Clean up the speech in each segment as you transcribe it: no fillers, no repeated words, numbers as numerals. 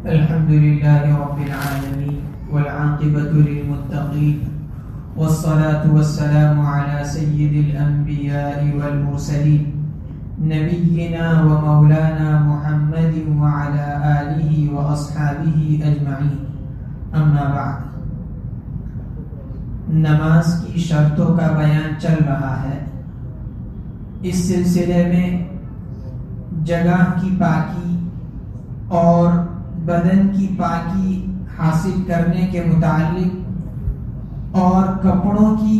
الحمد لله رب العالمين والعاقبة للمتقين والصلاة والسلام على سيد الأنبياء والمرسلين نبينا ومولانا محمد وعلى آله وأصحابه أجمعين أما بعد. نماز کی شرطوں کا بیان چل رہا ہے. اس سلسلے میں جگہ کی پاکی اور بدن کی پاکی حاصل کرنے کے متعلق اور کپڑوں کی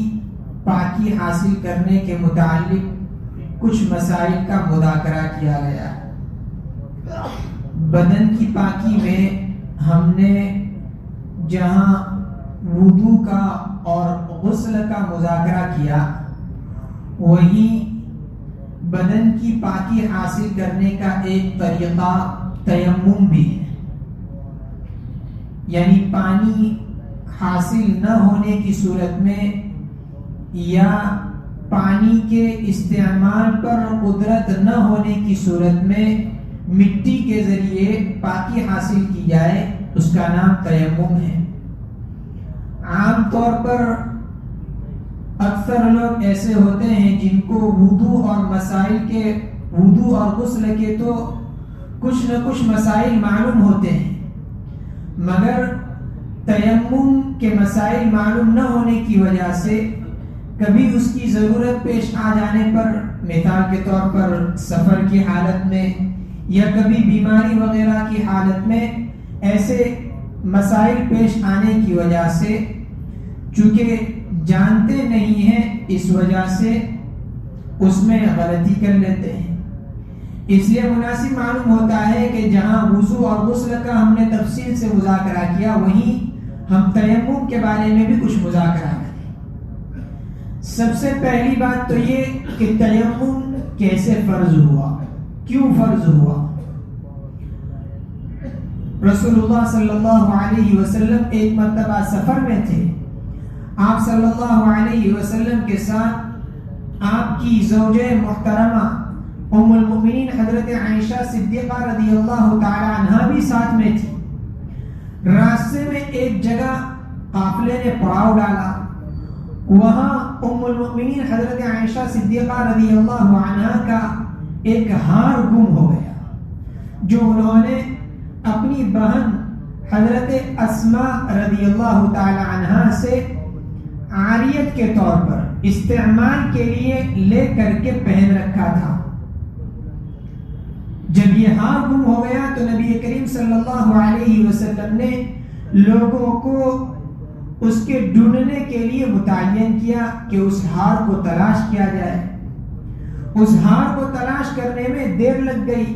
پاکی حاصل کرنے کے متعلق کچھ مسائل کا مذاکرہ کیا گیا. بدن کی پاکی میں ہم نے جہاں وضو کا اور غسل کا مذاکرہ کیا وہیں بدن کی پاکی حاصل کرنے کا ایک طریقہ تیمم بھی ہے. یعنی پانی حاصل نہ ہونے کی صورت میں یا پانی کے استعمال پر قدرت نہ ہونے کی صورت میں مٹی کے ذریعے پاکی حاصل کی جائے، اس کا نام تیمم ہے. عام طور پر اکثر لوگ ایسے ہوتے ہیں جن کو وضو اور مسائل کے وضو اور غسل کے تو کچھ نہ کچھ مسائل معلوم ہوتے ہیں، مگر تیمم کے مسائل معلوم نہ ہونے کی وجہ سے کبھی اس کی ضرورت پیش آ جانے پر، مثال کے طور پر سفر کی حالت میں یا کبھی بیماری وغیرہ کی حالت میں، ایسے مسائل پیش آنے کی وجہ سے چونکہ جانتے نہیں ہیں اس وجہ سے اس میں غلطی کر لیتے ہیں. اس لیے مناسب معلوم ہوتا ہے کہ جہاں وضو اور غسل کا ہم نے تفصیل سے مذاکرہ کیا وہیں ہم تیمم کے بارے میں بھی کچھ مذاکرہ کریں. سب سے پہلی بات تو یہ کہ تیمم کیسے فرض ہوا، کیوں فرض ہوا. رسول اللہ صلی اللہ علیہ وسلم ایک مرتبہ سفر میں تھے. آپ صلی اللہ علیہ وسلم کے ساتھ آپ کی زوجہ محترمہ ام المؤمنین حضرت عائشہ صدیقہ رضی اللہ تعالی عنہا بھی ساتھ میں تھی. راستے میں ایک جگہ قافلے نے پڑاؤ ڈالا. وہاں ام المؤمنین حضرت عائشہ صدیقہ رضی اللہ عنہا کا ایک ہار گم ہو گیا جو انہوں نے اپنی بہن حضرت اسماء رضی اللہ تعالی عنہا سے عاریت کے طور پر استعمال کے لیے لے کر کے پہن رکھا تھا. جب یہ ہار گم ہو گیا تو نبی کریم صلی اللہ علیہ وسلم نے لوگوں کو اس کے ڈھونڈنے کے لیے متعین کیا کہ اس ہار کو تلاش کیا جائے. اس ہار کو تلاش کرنے میں دیر لگ گئی،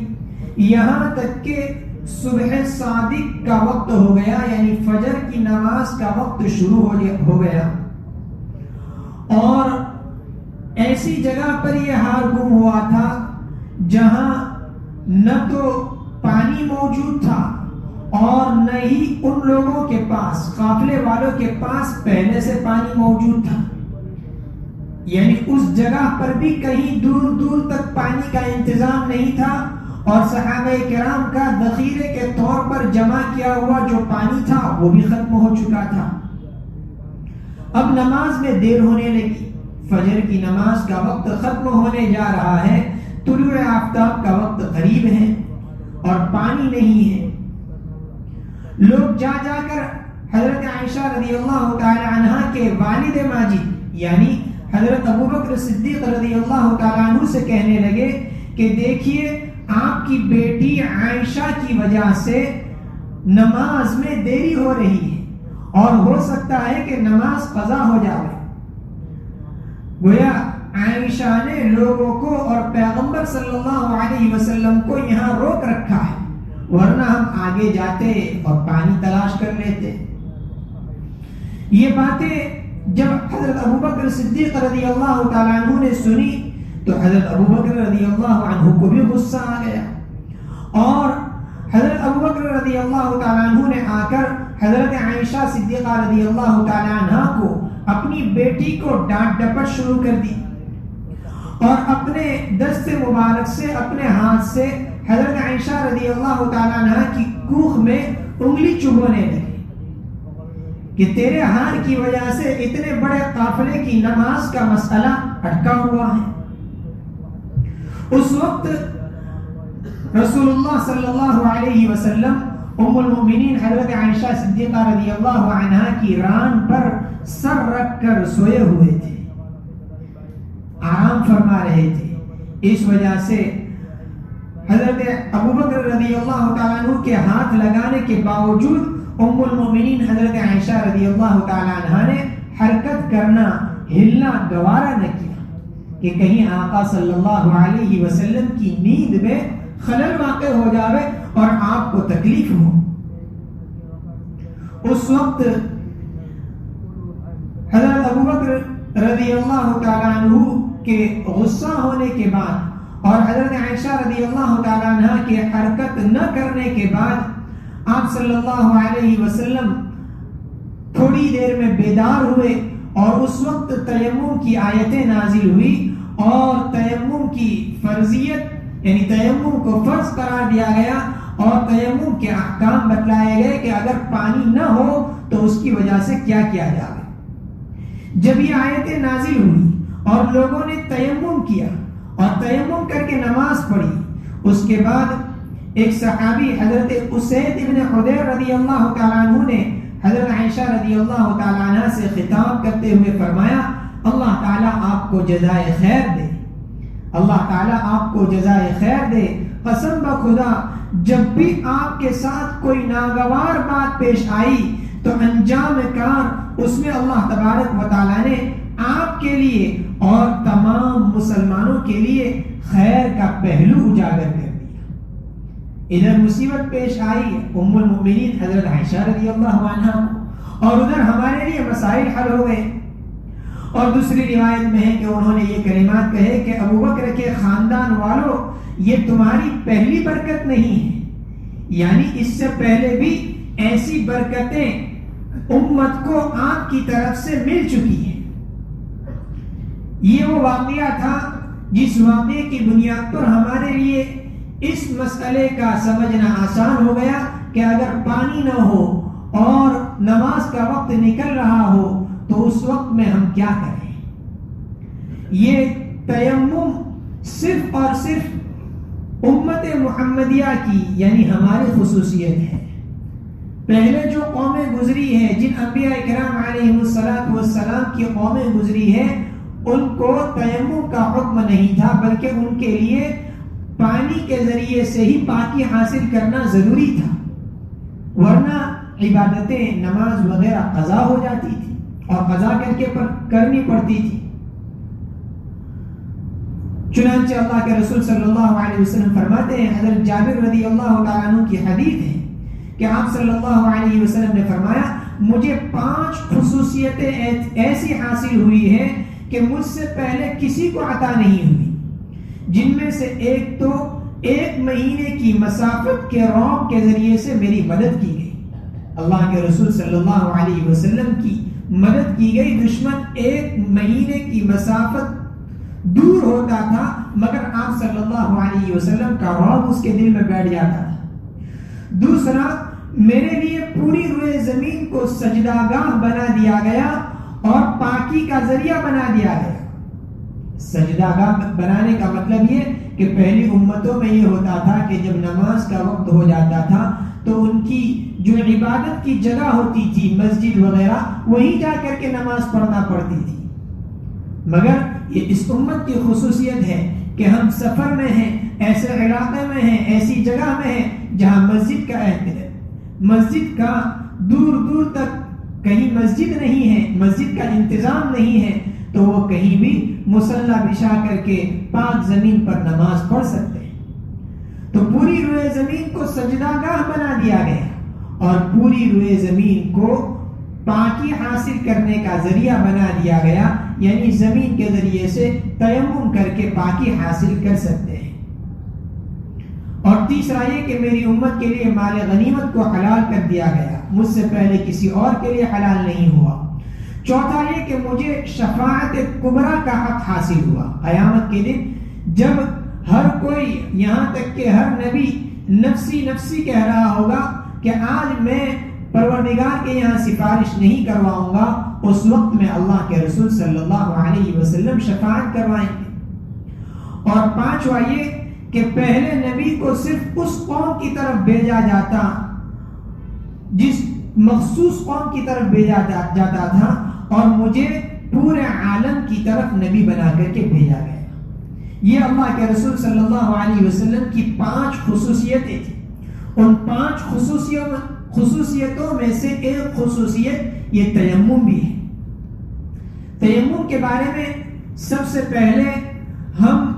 یہاں تک کہ صبح صادق کا وقت ہو گیا، یعنی فجر کی نماز کا وقت شروع ہو گیا. اور ایسی جگہ پر یہ ہار گم ہوا تھا جہاں نہ تو پانی موجود تھا اور نہ ہی ان لوگوں کے پاس، قافلے والوں کے پاس پہلے سے پانی موجود تھا. یعنی اس جگہ پر بھی کہیں دور دور تک پانی کا انتظام نہیں تھا اور صحابہ کرام کا ذخیرے کے طور پر جمع کیا ہوا جو پانی تھا وہ بھی ختم ہو چکا تھا. اب نماز میں دیر ہونے لگی، فجر کی نماز کا وقت ختم ہونے جا رہا ہے، طلوع آفتاب کا وقت قریب ہے اور پانی نہیں ہے. لوگ جا جا کر حضرت عائشہ رضی اللہ تعالی عنہا کے والد ماجد یعنی حضرت ابوبکر صدیق رضی اللہ تعالی عنہ سے کہنے لگے کہ دیکھیے آپ کی بیٹی عائشہ کی وجہ سے نماز میں دیری ہو رہی ہے اور ہو سکتا ہے کہ نماز قضا ہو جائے. گویا عائشہ نے لوگوں کو اور پیغمبر صلی اللہ علیہ وسلم کو یہاں روک رکھا ہے، ورنہ ہم آگے جاتے اور پانی تلاش کر لیتے. یہ باتیں جب حضرت ابوبکر صدیق رضی اللہ تعالیٰ عنہ نے سنی تو حضرت ابوبکر رضی اللہ عنہ کو بھی غصہ آ گیا اور حضرت ابوبکر رضی اللہ تعالیٰ عنہ نے آ کر حضرت عائشہ صدیقہ رضی اللہ تعالیٰ عنہ کو اپنی بیٹی کو ڈانٹ ڈپٹ شروع کر دی اور اپنے دست مبارک سے، اپنے ہاتھ سے حضرت عائشہ رضی اللہ تعالیٰ عنہ کی کوکھ میں انگلی چبونے لگے کہ تیرے ہار کی وجہ سے اتنے بڑے قافلے کی نماز کا مسئلہ اٹکا ہوا ہے۔ اس وقت رسول اللہ صلی اللہ علیہ وسلم ام المؤمنین حضرت عائشہ صدیقہ رضی اللہ عنہا کی ران پر سر رکھ کر سوئے ہوئے تھے، آرام فرما رہے تھے۔ اس وجہ سے حضرت ابوبکر رضی اللہ تعالیٰ عنہ کے ہاتھ لگانے کے باوجود ام المؤمنین حضرت عائشہ رضی اللہ تعالیٰ عنہ نے حرکت کرنا، ہلنا گوارا نہ کیا کہ کہیں آقا صلی اللہ علیہ وسلم کی نیند میں خلل واقع ہو جاوے اور آپ کو تکلیف ہو۔ اس وقت حضرت ابوبکر رضی اللہ تعالیٰ عنہ کے غصہ ہونے کے بعد اور حضرت عائشہ رضی اللہ تعالیٰ عنہ کے حرکت نہ کرنے کے بعد آپ صلی اللہ علیہ وسلم تھوڑی دیر میں بیدار ہوئے اور اس وقت تیمم کی آیتیں نازل ہوئی اور تیمم کی فرضیت یعنی تیمم کو فرض قرار دیا گیا اور تیمم کے احکام بتلائے گئے کہ اگر پانی نہ ہو تو اس کی وجہ سے کیا کیا جائے۔ جب یہ آیتیں نازل ہوئی اور لوگوں نے تیمم کیا اور تیمم کر کے نماز پڑھی، اس کے بعد ایک صحابی حضرت اسید ابن حضیر رضی اللہ تعالیٰ عنہ نے حضرت عائشہ رضی اللہ تعالیٰ عنہ سے خطاب کرتے ہوئے فرمایا، اللہ تعالیٰ آپ کو جزائے خیر دے، اللہ تعالیٰ آپ کو جزائے خیر دے۔ قسم بخدا جب بھی آپ کے ساتھ کوئی ناگوار بات پیش آئی تو انجام کار اس میں اللہ تبارک و تعالیٰ نے آپ کے لیے اور تمام مسلمانوں کے لیے خیر کا پہلو اجاگر کر دیا۔ ادھر مصیبت پیش آئی ام المؤمنین حضرت عائشہ رضی اللہ عنہ اور ادھر ہمارے لیے مسائل حل ہو گئے۔ اور دوسری روایت میں ہے کہ انہوں نے یہ کلمات کہے کہ ابوبکر کے خاندان والوں یہ تمہاری پہلی برکت نہیں ہے، یعنی اس سے پہلے بھی ایسی برکتیں امت کو آپ کی طرف سے مل چکی ہیں۔ یہ وہ واقعہ تھا جس واقعے کی بنیاد پر ہمارے لیے اس مسئلے کا سمجھنا آسان ہو گیا کہ اگر پانی نہ ہو اور نماز کا وقت نکل رہا ہو تو اس وقت میں ہم کیا کریں۔ یہ تیمم صرف اور صرف امت محمدیہ کی یعنی ہماری خصوصیت ہے۔ پہلے جو قومیں گزری ہیں، جن انبیاء کرام علیہ السلام کی قومیں گزری ہیں، ان کو تیمم کا حکم نہیں تھا، بلکہ ان کے لیے پانی کے ذریعے سے ہی پاکی حاصل کرنا ضروری تھا، ورنہ عبادتیں نماز وغیرہ قضا ہو جاتی تھی اور قضا کر کے کرنی پڑتی تھی۔ چنانچہ اللہ کے رسول صلی اللہ علیہ وسلم فرماتے ہیں، حضرت جابر رضی اللہ تعالیٰ عنہ کی حدیث ہے کہ آپ صلی اللہ علیہ وسلم نے فرمایا، مجھے 5 خصوصیتیں ایسی حاصل ہوئی ہیں کہ مجھ سے پہلے کسی کو عطا نہیں ہوئی، جن میں سے ایک تو 1 مہینے کی مسافت کے رعب کے ذریعے سے میری مدد کی گئی۔ اللہ کے رسول صلی اللہ علیہ وسلم کی مدد کی گئی، دشمن 1 مہینے کی مسافت دور ہوتا تھا مگر آپ صلی اللہ علیہ وسلم کا رعب اس کے دل میں بیٹھ جاتا تھا۔ دوسرا، میرے لیے پوری روئے زمین کو سجدہ گاہ بنا دیا گیا اور پاکی کا ذریعہ بنا دیا گیا۔ سجدہ گاہ بنانے کا مطلب یہ کہ پہلی امتوں میں یہ ہوتا تھا کہ جب نماز کا وقت ہو جاتا تھا تو ان کی جو عبادت کی جگہ ہوتی تھی مسجد وغیرہ، وہیں جا کر کے نماز پڑھنا پڑتی تھی، مگر یہ اس امت کی خصوصیت ہے کہ ہم سفر میں ہیں، ایسے علاقے میں ہیں، ایسی جگہ میں ہیں جہاں مسجد کا مسجد کا دور دور تک کہیں مسجد نہیں ہے، مسجد کا انتظام نہیں ہے، تو وہ کہیں بھی مصلی بچھا کر کے پاک زمین پر نماز پڑھ سکتے ہیں۔ تو پوری روئے زمین کو سجدہ گاہ بنا دیا گیا اور پوری روئے زمین کو پاکی حاصل کرنے کا ذریعہ بنا دیا گیا، یعنی زمین کے ذریعے سے تیمم کر کے پاکی حاصل کر سکتے ہیں۔ اور تیسرا یہ کہ میری امت کے لیے مال غنیمت کو حلال کر دیا گیا، مجھ سے پہلے کسی اور کے لیے حلال نہیں ہوا۔ چوتھا یہ کہ مجھے شفاعت کبریٰ کا حق حاصل ہوا، قیامت کے دن جب ہر کوئی، یہاں تک کہ ہر نبی نفسی نفسی کہہ رہا ہوگا کہ آج میں پروردگار کے یہاں سفارش نہیں کرواؤں گا، اس وقت میں اللہ کے رسول صلی اللہ علیہ وسلم شفاعت کروائیں گے۔ اور پانچواں یہ کہ پہلے نبی کو صرف اس قوم کی طرف بھیجا جاتا جس مخصوص قوم کی طرف بھیجا جاتا تھا، اور مجھے پورے عالم کی طرف نبی بنا کر کے بھیجا گیا۔ یہ اللہ کے رسول صلی اللہ علیہ وسلم کی 5 خصوصیتیں تھیں۔ ان 5 خصوصیتوں میں سے ایک خصوصیت یہ تیمم بھی ہے۔ تیمم کے بارے میں سب سے پہلے ہم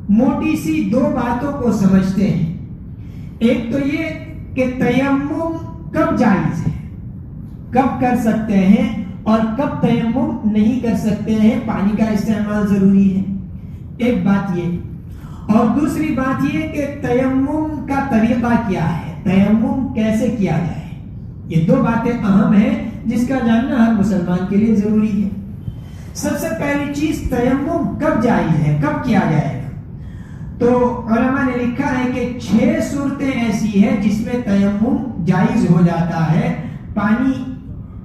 موٹی سی 2 باتوں کو سمجھتے ہیں۔ ایک تو یہ کہ تیمم کب جائز ہے، کب کر سکتے ہیں، اور کب تیمم نہیں کر سکتے ہیں، پانی کا استعمال ضروری ہے، ایک بات یہ۔ اور دوسری بات یہ کہ تیمم کا طریقہ کیا ہے، تیمم کیسے کیا جائے۔ یہ 2 باتیں اہم ہیں جس کا جاننا ہر مسلمان کے لیے ضروری ہے۔ سب سے پہلی چیز تیمم کب جائز ہے، کب کیا جائے گا۔ تو علماء نے لکھا ہے کہ 6 صورتیں ایسی ہیں جس میں تیمم جائز ہو جاتا ہے، پانی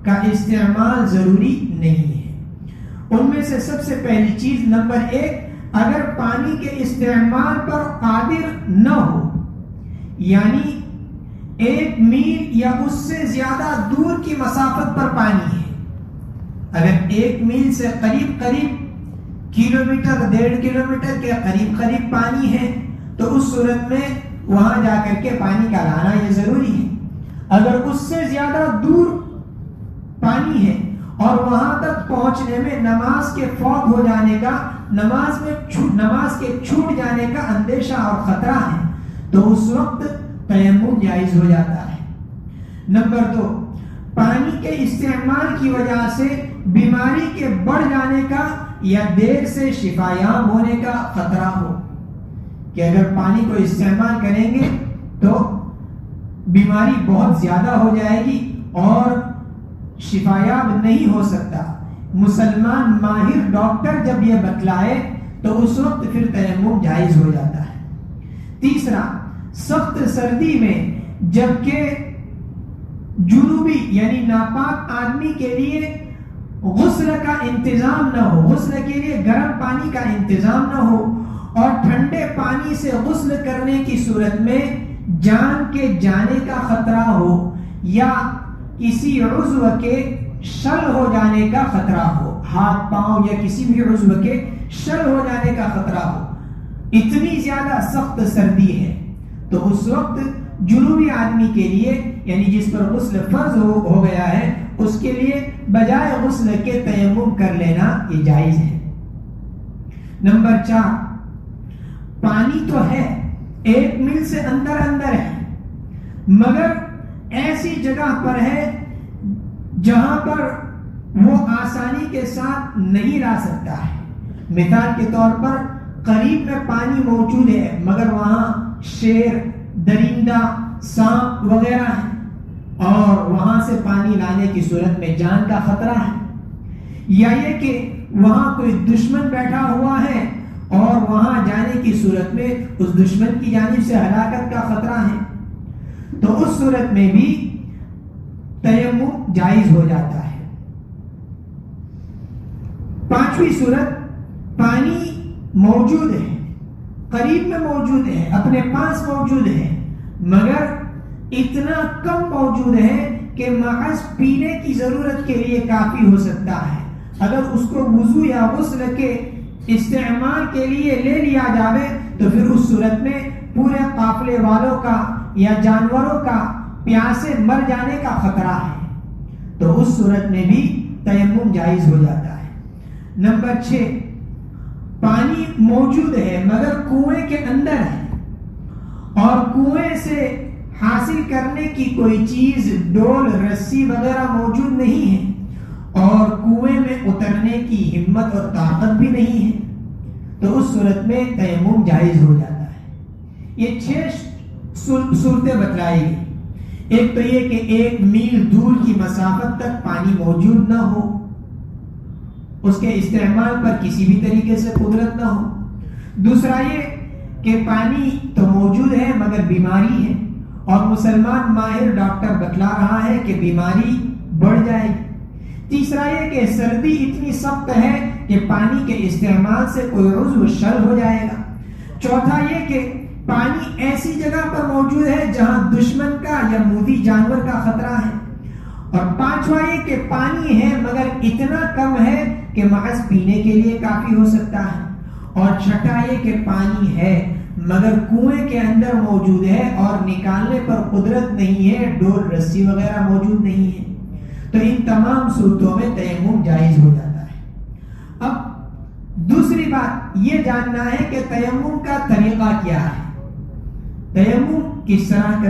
کا استعمال ضروری نہیں ہے۔ ان میں سے سب سے پہلی چیز نمبر 1، اگر پانی کے استعمال پر قادر نہ ہو، یعنی 1 میل یا اس سے زیادہ دور کی مسافت پر پانی ہے، اگر 1 میل سے قریب کلومیٹر 1.5 کلومیٹر کے قریب پانی ہے تو اس صورت میں وہاں جا کر کے پانی کا لانا یہ ضروری ہے۔ اگر اس سے زیادہ دور پانی ہے اور وہاں تک پہنچنے میں نماز کے فوت ہو جانے کا، نماز کے چھوٹ جانے کا اندیشہ اور خطرہ ہے تو اس وقت تیمم جائز ہو جاتا ہے۔ نمبر 2، پانی کے استعمال کی وجہ سے بیماری کے بڑھ جانے کا یا دیر سے شفا یاب ہونے کا خطرہ ہو، کہ اگر پانی کو استعمال کریں گے تو بیماری بہت زیادہ ہو جائے گی اور شفا یاب نہیں ہو سکتا۔ مسلمان ماہر ڈاکٹر جب یہ بتلائے تو اس وقت پھر تیمم جائز ہو جاتا ہے۔ تیسرا، سخت سردی میں جبکہ جنوبی یعنی ناپاک آدمی کے لیے غسل کا انتظام نہ ہو، غسل کے لیے گرم پانی کا انتظام نہ ہو، اور ٹھنڈے پانی سے غسل کرنے کی صورت میں جان کے جانے کا خطرہ ہو یا کسی عضو کے شل ہو جانے کا خطرہ ہو، ہاتھ پاؤں یا کسی بھی عضو کے شل ہو جانے کا خطرہ ہو، اتنی زیادہ سخت سردی ہے تو اس وقت جنوبی آدمی کے لیے یعنی جس پر غسل فرض ہو گیا ہے اس کے لیے بجائے غسل کے تیمم کر لینا یہ جائز ہے۔ نمبر 4، پانی تو ہے 1 میل سے اندر ہے، مگر ایسی جگہ پر ہے جہاں پر وہ آسانی کے ساتھ نہیں لا سکتا ہے۔ مثال کے طور پر قریب میں پانی موجود ہے مگر وہاں شیر، درندہ، سانپ وغیرہ ہیں اور وہاں سے پانی لانے کی صورت میں جان کا خطرہ ہے، یا یہ کہ وہاں کوئی دشمن بیٹھا ہوا ہے اور وہاں جانے کی صورت میں اس دشمن کی جانب سے ہلاکت کا خطرہ ہے تو اس صورت میں بھی تیمم جائز ہو جاتا ہے۔ 5ویں صورت، پانی موجود ہے، قریب میں موجود ہے، اپنے پاس موجود ہے، مگر اتنا کم موجود ہے کہ محض پینے کی ضرورت کے لیے کافی ہو سکتا ہے۔ اگر اس کو وضو یا غسل کے استعمال کے لیے لے لیا جاوے تو پھر اس صورت میں پورے قافلے والوں کا یا جانوروں کا پیاسے مر جانے کا خطرہ ہے تو اس صورت میں بھی تیمم جائز ہو جاتا ہے۔ نمبر 6، پانی موجود ہے مگر کنویں کے اندر ہے اور کنویں سے حاصل کرنے کی کوئی چیز، ڈول، رسی وغیرہ موجود نہیں ہے اور کنویں میں اترنے کی ہمت اور طاقت بھی نہیں ہے تو اس صورت میں تیمم جائز ہو جاتا ہے۔ یہ 6 صورتیں بتلائی گئی۔ ایک تو یہ کہ 1 میل دور کی مسافت تک پانی موجود نہ ہو، اس کے استعمال پر کسی بھی طریقے سے قدرت نہ ہو۔ دوسرا یہ کہ پانی تو موجود ہے مگر بیماری ہے، اور مسلمان ماہر ڈاکٹر بتلا رہا ہے کہ بیماری بڑھ جائے گی۔ تیسرا یہ کہ سردی اتنی سخت ہے کہ پانی کے استعمال سے کوئی عضو شل ہو جائے گا۔ چوتھا یہ کہ پانی ایسی جگہ پر موجود ہے جہاں دشمن کا یا مودی جانور کا خطرہ ہے۔ اور پانچواں یہ کہ پانی ہے مگر اتنا کم ہے کہ محض پینے کے لیے کافی ہو سکتا ہے۔ اور چھٹا یہ کہ پانی ہے مگر کنویں کے اندر موجود ہے اور نکالنے پر قدرت نہیں ہے، ڈور رسی وغیرہ موجود نہیں ہے، تو ان تمام صورتوں میں تیمم جائز ہو جاتا ہے۔ اب دوسری بات یہ جاننا ہے کہ تیمم کا طریقہ کیا ہے، تیمم کس طرح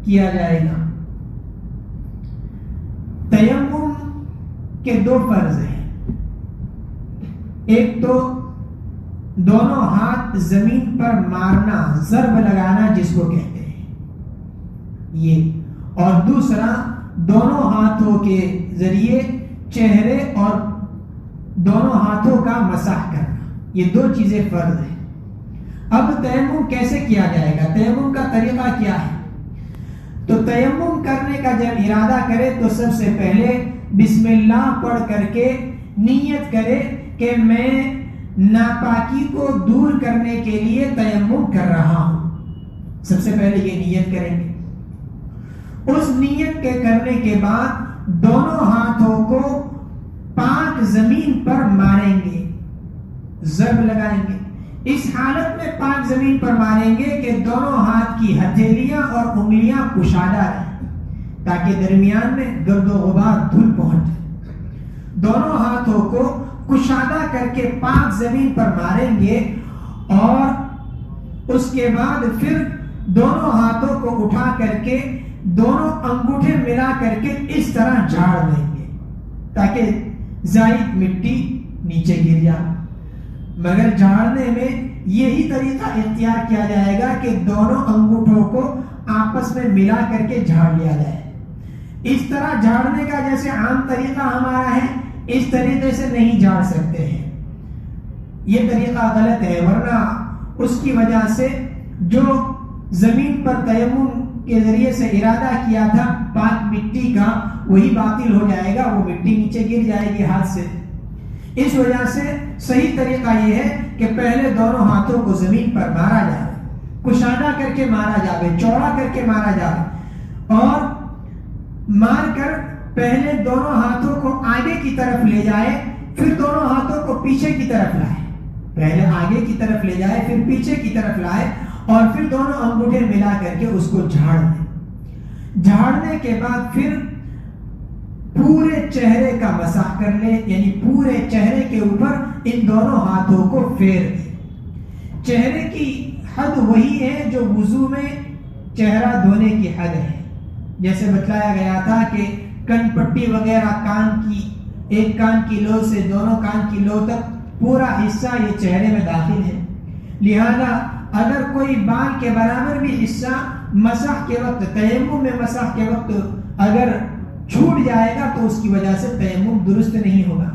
کیا جائے گا۔ تیمم کے دو فرض ہیں، ایک تو دونوں ہاتھ زمین پر مارنا، ضرب لگانا جس کو کہتے ہیں یہ، اور دوسرا دونوں ہاتھوں کے ذریعے چہرے اور دونوں ہاتھوں کا مسح کرنا، یہ دو چیزیں فرض ہیں۔ اب تیمم کیسے کیا جائے گا، تیمم کا طریقہ کیا ہے؟ تو تیمم کرنے کا جب ارادہ کرے تو سب سے پہلے بسم اللہ پڑھ کر کے نیت کرے کہ میں ناپاکی کو دور کرنے کے لیے تیمم کر رہا ہوں۔ سب سے پہلے یہ نیت کریں گے، اس نیت کے کرنے کے بعد دونوں ہاتھوں کو پاک زمین پر ماریں گے، ضرب لگائیں گے۔ اس حالت میں پاک زمین پر ماریں گے کہ دونوں ہاتھ کی ہتھیلیاں اور انگلیاں کشادہ رہیں تاکہ درمیان میں گرد و غبار دھول پہنچ جائے۔ دونوں ہاتھوں کو کشادہ کر کے پاک زمین پر ماریں گے، اور اس کے بعد پھر دونوں ہاتھوں کو اٹھا کر کے دونوں انگوٹھے ملا کر کے اس طرح جھاڑ دیں گے تاکہ زائد مٹی نیچے گر جائے۔ مگر جھاڑنے میں یہی طریقہ اختیار کیا جائے گا کہ دونوں انگوٹھوں کو آپس میں ملا کر کے جھاڑ لیا جائے۔ اس طرح جھاڑنے کا جیسے عام طریقہ ہمارا ہے، اس طریقے سے نہیں جھاڑ سکتے ہیں، یہ طریقہ غلط ہے، ورنہ اس کی وجہ سے جو زمین پر تیمم کے ذریعے سے ارادہ کیا تھا پاک مٹی کا، وہی باطل ہو جائے گا، وہ مٹی نیچے گر جائے گی ہاتھ سے۔ اس وجہ سے صحیح طریقہ یہ ہے کہ پہلے دونوں ہاتھوں کو زمین پر مارا جائے، کشادہ کر کے مارا جائے، چوڑا کر کے مارا جائے، اور مار کر پہلے دونوں ہاتھوں کو آگے کی طرف لے جائے، پھر دونوں ہاتھوں کو پیچھے کی طرف لائے، پہلے آگے کی طرف لے جائے پھر پیچھے کی طرف لائے، اور پھر دونوں انگوٹھے ملا کر کے اس کو جھاڑ دیں۔ جھاڑنے کے بعد پھر پورے چہرے کا مسح کر لے، یعنی پورے چہرے کے اوپر ان دونوں ہاتھوں کو پھیر دے۔ چہرے کی حد وہی ہے جو وضو میں چہرہ دھونے کی حد ہے، جیسے بتلایا گیا تھا کہ کن پٹی وغیرہ کان کی، ایک کان کی لو سے دونوں کان کی لو تک پورا حصہ یہ چہرے میں داخل ہے، لہذا اگر کوئی بال کے برابر بھی حصہ مسح کے وقت، تیمم میں مسح کے وقت اگر چھوٹ جائے گا تو اس کی وجہ سے تیمم درست نہیں ہوگا۔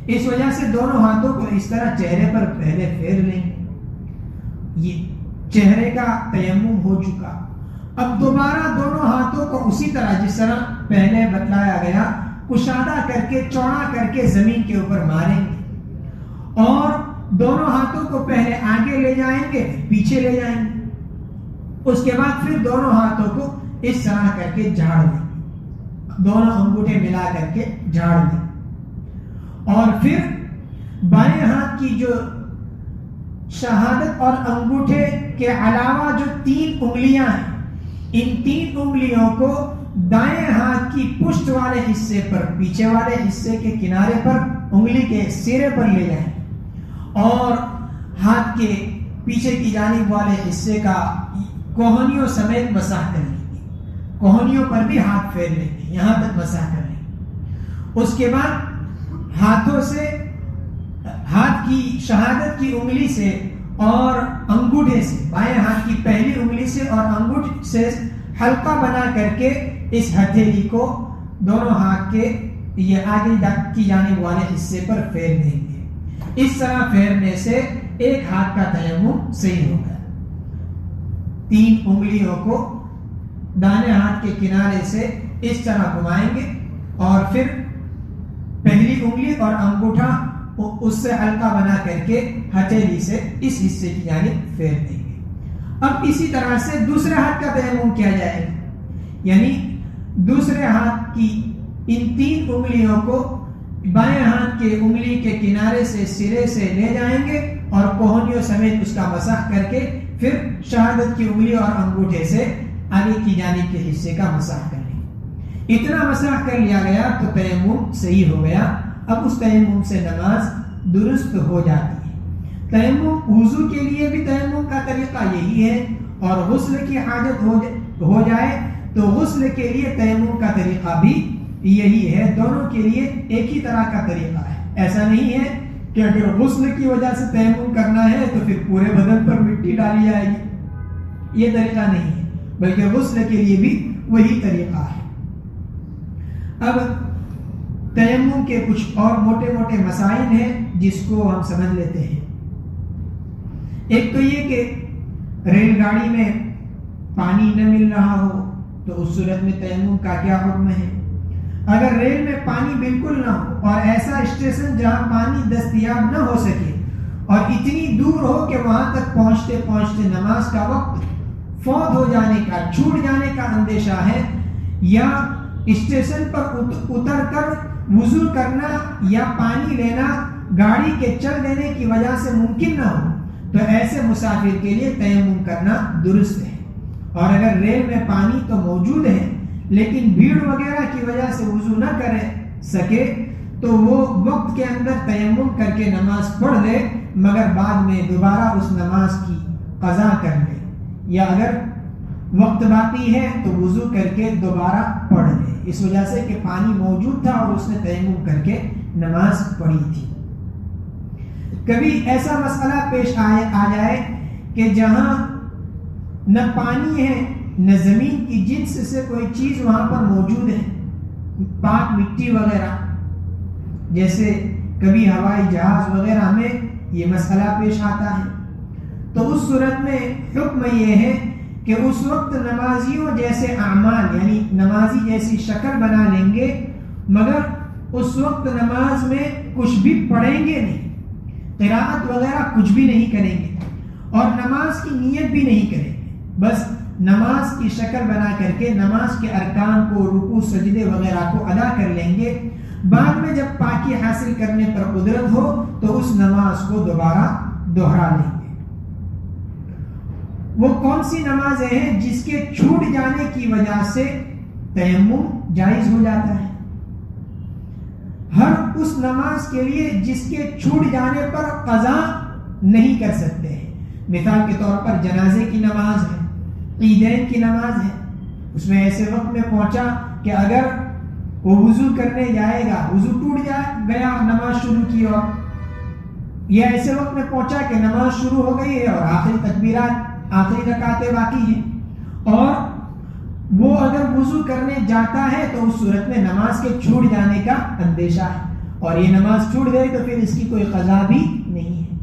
اس وجہ سے دونوں ہاتھوں کو اس طرح چہرے پر پہلے پھیر لیں گے، یہ چہرے کا تیمم ہو چکا۔ اب دوبارہ دونوں ہاتھوں کو اسی طرح جس طرح پہلے بتلایا گیا کشادہ کر کے چوڑا کر کے زمین کے اوپر ماریں گے، اور دونوں ہاتھوں کو پہلے آگے لے جائیں گے پیچھے لے جائیں گے، اس کے بعد پھر دونوں ہاتھوں کو اس طرح کر کے جھاڑ دیں، دونوں انگوٹھے ملا کر کے جھاڑ دیں، اور پھر بائیں ہاتھ کی جو شہادت اور انگوٹھے کے علاوہ جو 3 انگلیاں ہیں، ان 3 انگلیوں کو دائیں ہاتھ کی پشت والے حصے پر، پیچھے والے حصے کے کنارے پر، انگلی کے سرے پر لے جائیں، اور ہاتھ کے پیچھے کی جانب والے حصے کا کوہنیوں سمیت مسح کر لیں گے، کوہنیوں پر بھی ہاتھ پھیر لیں گے، یہاں تک مسح کر لیں گے۔ اس کے بعد ہاتھوں سے، ہاتھ کی شہادت کی انگلی سے اور انگوٹھے سے، بائیں ہاتھ کی پہلی انگلی سے اور انگوٹھے سے حلقہ بنا کر کے اس ہتھیلی کو دونوں ہاتھ کے یہ آگے کی جانب والے حصے پر پھیر دیں گے۔ اس طرح پھیرنے سے ایک ہاتھ کا تیمم صحیح ہو گیا. 3 انگلیوں کو دائیں ہاتھ کے کنارے سے اس طرح گھمائیں گے اور پھر پہلی انگلی اور انگوٹھا اس سے ہلکا بنا کر کے ہتھیلی سے اس حصے کی جانب پھیر دیں گے. اب اسی طرح سے دوسرے ہاتھ کا تیمم کیا جائے گا، یعنی دوسرے ہاتھ کی ان 3 انگلیوں کو بائیں ہاتھ کے انگلی کے کنارے سے سرے سے لے جائیں گے اور کوہنیوں سمیت اس کا مسح کر کے پھر شہادت کی انگلی اور انگوٹھے سے آگے کی جانب کے حصے کا مسح کر لیں گے. اتنا مسح کر لیا گیا تو تیمم صحیح ہو گیا. اب اس تیمم سے نماز درست ہو جاتی ہے. تیمم وضو کے لیے بھی تیمم کا طریقہ یہی ہے، اور غسل کی حاجت ہو جائے تو غسل کے لیے تیمم کا طریقہ بھی یہی ہے. دونوں کے لیے ایک ہی طرح کا طریقہ ہے. ایسا نہیں ہے کہ اگر غسل کی وجہ سے تیمم کرنا ہے تو پھر پورے بدن پر مٹی ڈالی جائے گی، یہ طریقہ نہیں ہے، بلکہ غسل کے لیے بھی وہی طریقہ ہے. اب تیمم کے کچھ اور موٹے موٹے مسائل ہیں جس کو ہم سمجھ لیتے ہیں. ایک تو یہ کہ ریل گاڑی میں پانی نہ مل رہا ہو تو اس صورت میں تیمم کا کیا حکم ہے. اگر ریل میں پانی بالکل نہ ہو اور ایسا اسٹیشن جہاں پانی دستیاب نہ ہو سکے اور اتنی دور ہو کہ وہاں تک پہنچتے پہنچتے نماز کا وقت فوت ہو جانے کا، چھوٹ جانے کا اندیشہ ہے، یا اسٹیشن پر اتر کر وضو کرنا یا پانی لینا گاڑی کے چل دینے کی وجہ سے ممکن نہ ہو، تو ایسے مسافر کے لیے تیمم کرنا درست ہے. اور اگر ریل میں پانی تو موجود ہے لیکن بھیڑ وغیرہ کی وجہ سے وضو نہ کر سکے تو وہ وقت کے اندر تیمم کر کے نماز پڑھ لے، مگر بعد میں دوبارہ اس نماز کی قضا کر لے، یا اگر وقت باقی ہے تو وضو کر کے دوبارہ پڑھ لے، اس وجہ سے کہ پانی موجود تھا اور اس نے تیمم کر کے نماز پڑھی تھی. کبھی ایسا مسئلہ پیش آ جائے کہ جہاں نہ پانی ہے نہ زمین کی جنس سے کوئی چیز وہاں پر موجود ہے، پاک مٹی وغیرہ، جیسے کبھی ہوائی جہاز وغیرہ میں یہ مسئلہ پیش آتا ہے، تو اس صورت میں حکم یہ ہے کہ اس وقت نمازیوں جیسے اعمال یعنی نمازی جیسی شکل بنا لیں گے، مگر اس وقت نماز میں کچھ بھی پڑھیں گے نہیں، قراءت وغیرہ کچھ بھی نہیں کریں گے اور نماز کی نیت بھی نہیں کریں گے. بس نماز کی شکل بنا کر کے نماز کے ارکان کو، رکوع سجدے وغیرہ کو ادا کر لیں گے. بعد میں جب پاکی حاصل کرنے پر قدرت ہو تو اس نماز کو دوبارہ دوہرا لیں گے. وہ کون سی نمازیں ہیں جس کے چھوٹ جانے کی وجہ سے تیمم جائز ہو جاتا ہے؟ ہر اس نماز کے لیے جس کے چھوٹ جانے پر قضا نہیں کر سکتے ہیں. مثال کے طور پر جنازے کی نماز ہے، عیدین کی نماز ہے، اس میں ایسے وقت میں پہنچا کہ اگر وہ وضو کرنے جائے گا، وضو ٹوٹ گیا، نماز شروع کی، اور یا ایسے وقت میں پہنچا کہ نماز شروع ہو گئی ہے اور آخری تکبیرات، آخری رکعتیں باقی ہیں، اور وہ اگر وضو کرنے جاتا ہے تو اس صورت میں نماز کے چھوٹ جانے کا اندیشہ ہے، اور یہ نماز چھوٹ گئی تو پھر اس کی کوئی قضا بھی نہیں ہے.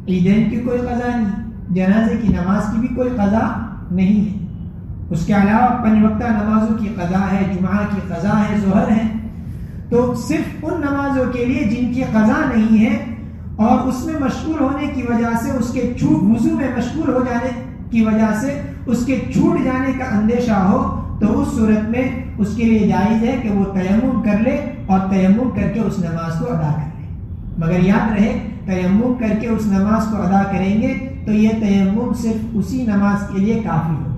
عیدین کی کوئی قضا نہیں، جنازے کی نماز کی بھی کوئی قضا نہیں ہے. اس کے علاوہ 5 وقتہ نمازوں کی قضا ہے، جمعہ کی قضا ہے، ظہر ہے. تو صرف ان نمازوں کے لیے جن کی قضا نہیں ہے اور اس میں مشغول ہونے کی وجہ سے اس کے وضو میں مشغول ہو جانے کی وجہ سے اس کے چھوٹ جانے کا اندیشہ ہو، تو اس صورت میں اس کے لیے جائز ہے کہ وہ تیمم کر لے اور تیمم کر کے اس نماز کو ادا کر لے. مگر یاد رہے تیمم کر کے اس نماز کو ادا کریں گے تو یہ تیمم صرف اسی نماز کے لیے کافی ہوگا.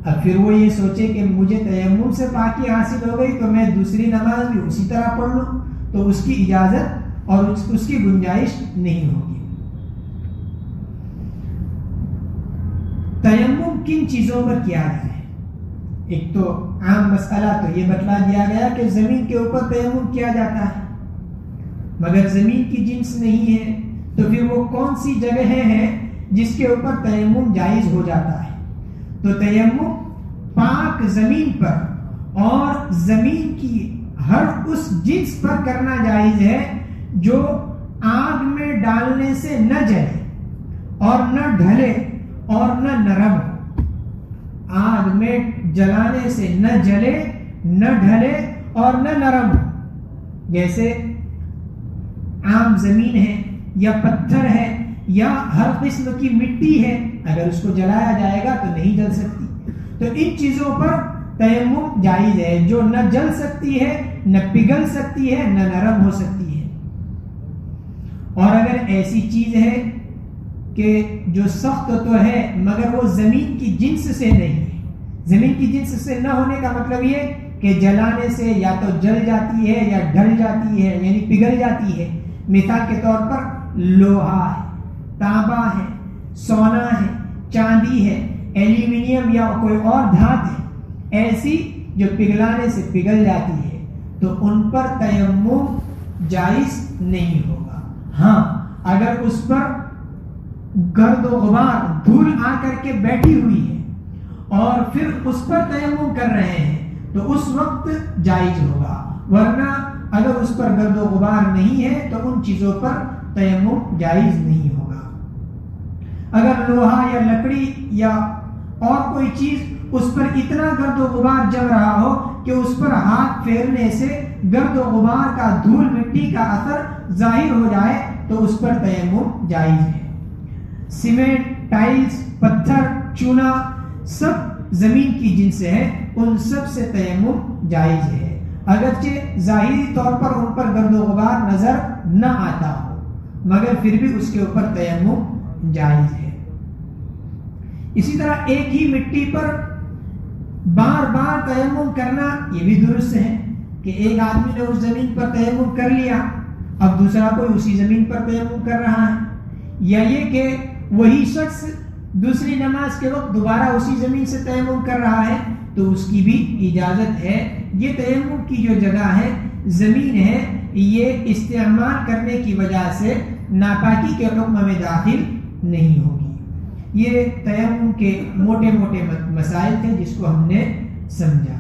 اب پھر وہ یہ سوچے کہ مجھے تیمم سے پاکی حاصل ہو گئی تو میں دوسری نماز بھی اسی طرح پڑھ لوں، تو اس کی اجازت اور اس کی گنجائش نہیں ہوگی. تیمم کن چیزوں پر کیا جائے؟ ایک تو عام مسئلہ تو یہ بتلا دیا گیا کہ زمین کے اوپر تیمم کیا جاتا ہے، مگر زمین کی جنس نہیں ہے تو پھر وہ کون سی جگہیں ہیں جس کے اوپر تیمم جائز ہو جاتا ہے؟ تو تیمم پاک زمین پر اور زمین کی ہر اس جنس پر کرنا جائز ہے جو آگ میں ڈالنے سے نہ جلے. اور نہ ڈھلے اور نہ نرم ہو. آگ میں جلانے سے نہ جلے نہ ڈھلے اور نہ نرم ہو. جیسے عام زمین ہے یا پتھر ہے یا ہر قسم کی مٹی ہے، اگر اس کو جلایا جائے گا تو نہیں جل سکتی. تو ان چیزوں پر تیمم جائز ہے، جو نہ جل سکتی ہے، نہ پگھل سکتی ہے، نہ نرم ہو سکتی ہے. اور اگر ایسی چیز ہے کہ جو سخت تو ہے مگر وہ زمین کی جنس سے نہیں ہے، زمین کی جنس سے نہ ہونے کا مطلب یہ کہ جلانے سے یا تو جل جاتی ہے یا ڈھل جاتی ہے، یعنی پگھل جاتی ہے. مثال کے طور پر لوہا ہے، تانبا ہے، سونا ہے، چاندی ہے، ایلومینیم یا کوئی اور دھات ہے، ایسی جو پگھلانے سے پگھل جاتی ہے تو ان پر تیمم جائز نہیں ہوگا. ہاں اگر اس پر گرد و غبار دھول آ کر کے بیٹھی ہوئی ہے اور پھر اس پر تیمم کر رہے ہیں تو اس وقت جائز ہوگا، ورنہ اگر اس پر گرد و غبار نہیں ہے تو ان چیزوں پر تیمم جائز نہیں ہوگا. اگر لوہا یا لکڑی یا اور کوئی چیز اس پر اتنا گرد و غبار جم رہا ہو کہ اس پر ہاتھ پھیرنے سے گرد و غبار کا، دھول مٹی کا اثر ظاہر ہو جائے تو اس پر تیمم جائز ہے. سیمنٹ، ٹائلز، پتھر، چونا سب زمین کی جنس ہے، ان سب سے تیمم جائز ہے، اگرچہ ظاہری طور پر ان پر گرد و غبار نظر نہ آتا ہو مگر پھر بھی اس کے اوپر تیمم جائز ہے. اسی طرح ایک ہی مٹی پر بار بار تیمم کرنا یہ بھی درست ہے کہ ایک آدمی نے اس زمین پر تیمم کر لیا، اب دوسرا کوئی اسی زمین پر تیمم کر رہا ہے، یا یہ کہ وہی شخص دوسری نماز کے وقت دوبارہ اسی زمین سے تیمم کر رہا ہے تو اس کی بھی اجازت ہے. یہ تیمم کی جو جگہ ہے، زمین ہے، یہ استعمال کرنے کی وجہ سے ناپاکی کے حکم میں داخل نہیں ہوگی. یہ تیمم کے موٹے موٹے مسائل تھے جس کو ہم نے سمجھا.